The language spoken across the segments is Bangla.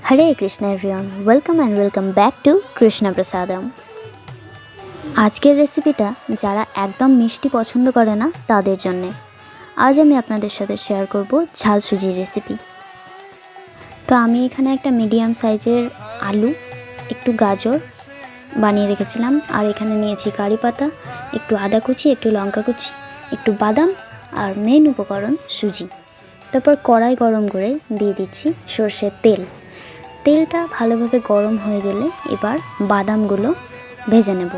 Hare Krishna everyone, welcome and welcome back to Krishna প্রসাদম। আজকের রেসিপিটা যারা একদম মিষ্টি পছন্দ করে না তাদের জন্যে। আজ আমি আপনাদের সাথে শেয়ার করব ঝাল সুজির রেসিপি। তো আমি এখানে একটা মিডিয়াম সাইজের আলু, একটু গাজর বানিয়ে রেখেছিলাম, আর এখানে নিয়েছি কারি পাতা, একটু আদা কুচি, একটু লঙ্কা কুচি, একটু বাদাম, আর মেন উপকরণ সুজি। তারপর কড়াই গরম করে দিয়ে দিচ্ছি সর্ষের তেল। তেলটা ভালোভাবে গরম হয়ে গেলে এবার বাদামগুলো ভেজে নেব।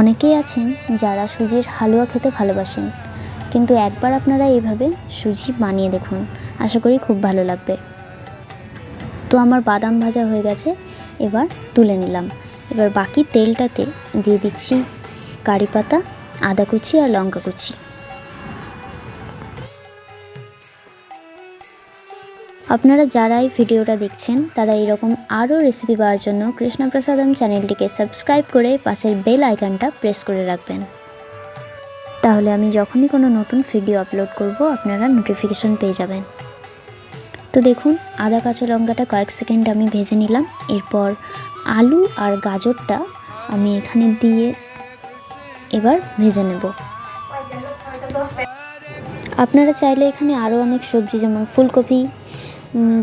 অনেকেই আছেন যারা সুজির হালুয়া খেতে ভালোবাসেন, কিন্তু একবার আপনারা এইভাবে সুজি বানিয়ে দেখুন, আশা করি খুব ভালো লাগবে। তো আমার বাদাম ভাজা হয়ে গেছে, এবার তুলে নিলাম। এবার বাকি তেলটাতে দিয়ে দিচ্ছি কারি পাতা, আদা কুচি আর লঙ্কা কুচি। আপনারা যারা এই ভিডিওটা দেখছেন তারা এরকম আরও রেসিপি পাওয়ার জন্য কৃষ্ণ প্রসাদম চ্যানেলটিকে সাবস্ক্রাইব করে পাশের বেল আইকনটা প্রেস করে রাখবেন। তাহলে আমি যখনই কোনো নতুন ভিডিও আপলোড করব আপনারা নোটিফিকেশন পেয়ে যাবেন। তো দেখুন, আদা কাঁচা লঙ্কাটা কয়েক সেকেন্ড আমি ভেজে নিলাম। এরপর আলু আর গাজরটা আমি এখানে দিয়ে এবার ভেজে নেব। আপনারা চাইলে এখানে আরও অনেক সবজি যেমন ফুলকপি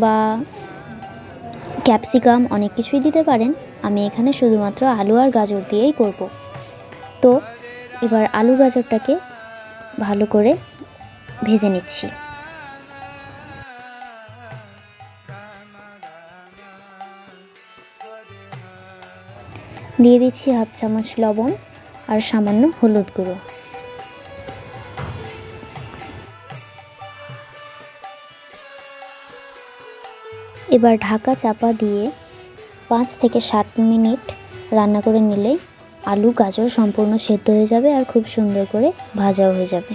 বা ক্যাপসিকাম অনেক কিছুই দিতে পারেন। আমি এখানে শুধুমাত্র আলু আর গাজর দিয়েই করব। তো এবার আলু গাজরটাকে ভালো করে ভেজে নিচ্ছি। দিয়ে দিচ্ছি হাফ চামচ লবণ আর সামান্য হলুদ গুঁড়ো। এবার ঢাকা চাপা দিয়ে 5 থেকে 7 মিনিট রান্না করে নিলেই আলু গাজর সম্পূর্ণ সেদ্ধ হয়ে যাবে আর খুব সুন্দর করে ভাজাও হয়ে যাবে।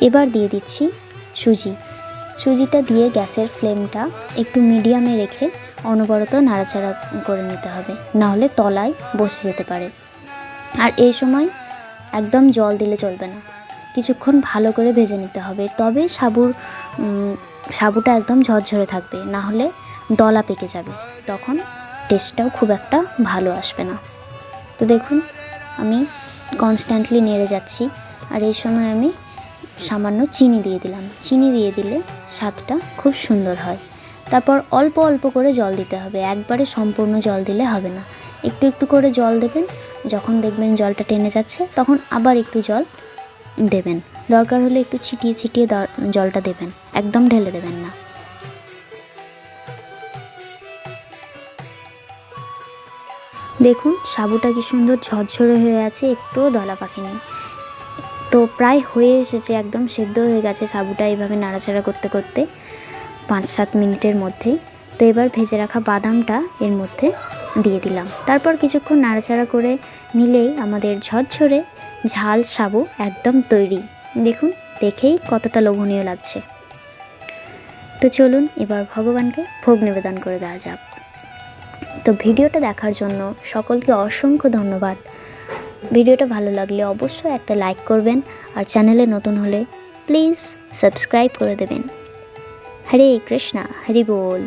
এবার দিয়ে দিচ্ছি সুজিটা দিয়ে গ্যাসের ফ্লেমটা একটু মিডিয়ামে রেখে অনবরত নাড়াচাড়া করে নিতে হবে, নাহলে তলায় বসে যেতে পারে। আর এই সময় একদম জল দিলে চলবে না, কিছুক্ষণ ভালো করে ভেজে নিতে হবে, তবে সাবুটা একদম ঝরঝরে থাকবে, না হলে দলা পেকে যাবে, তখন টেস্টটাও খুব একটা ভালো আসবে না। তো দেখুন, আমি কনস্ট্যান্টলি নেড়ে যাচ্ছি, আর এই সময় আমি সামান্য চিনি দিয়ে দিলাম। চিনি দিয়ে দিলে স্বাদটা খুব সুন্দর হয়। তারপর অল্প অল্প করে জল দিতে হবে, একবারে সম্পূর্ণ জল দিলে হবে না, একটু একটু করে জল দেবেন। যখন দেখবেন জলটা টেনে যাচ্ছে তখন আবার একটু জল দেবেন, দরকার হলে একটু ছিটিয়ে ছিটিয়ে জলটা দেবেন, একদম ঢেলে দেবেন না। দেখুন সাবুটা কি সুন্দর ঝরঝরে হয়ে আছে, একটুও দলা পাকেনি। তো প্রায় হয়ে এসেছে, একদম সেদ্ধ হয়ে গেছে সাবুটা এইভাবে নাড়াচাড়া করতে করতে 5-7 মিনিটের মধ্যেই। তো এবার ভেজে রাখা বাদামটা এর মধ্যে দিয়ে দিলাম। তারপর কিছুক্ষণ নাড়াচাড়া করে নিলেই আমাদের ঝরঝরে ঝাল সাবু একদম তৈরি। দেখুন, দেখেই কতটা লোভনীয় লাগছে। তো চলুন এবার ভগবানকে ভোগ নিবেদন করে দেওয়া যাক। তো ভিডিওটা দেখার জন্য সকলকে অসংখ্য ধন্যবাদ। ভিডিওটা ভালো লাগলে অবশ্যই একটা লাইক করবেন, আর চ্যানেলে নতুন হলে প্লিজ সাবস্ক্রাইব করে দেবেন। হরে কৃষ্ণা, হরি বল।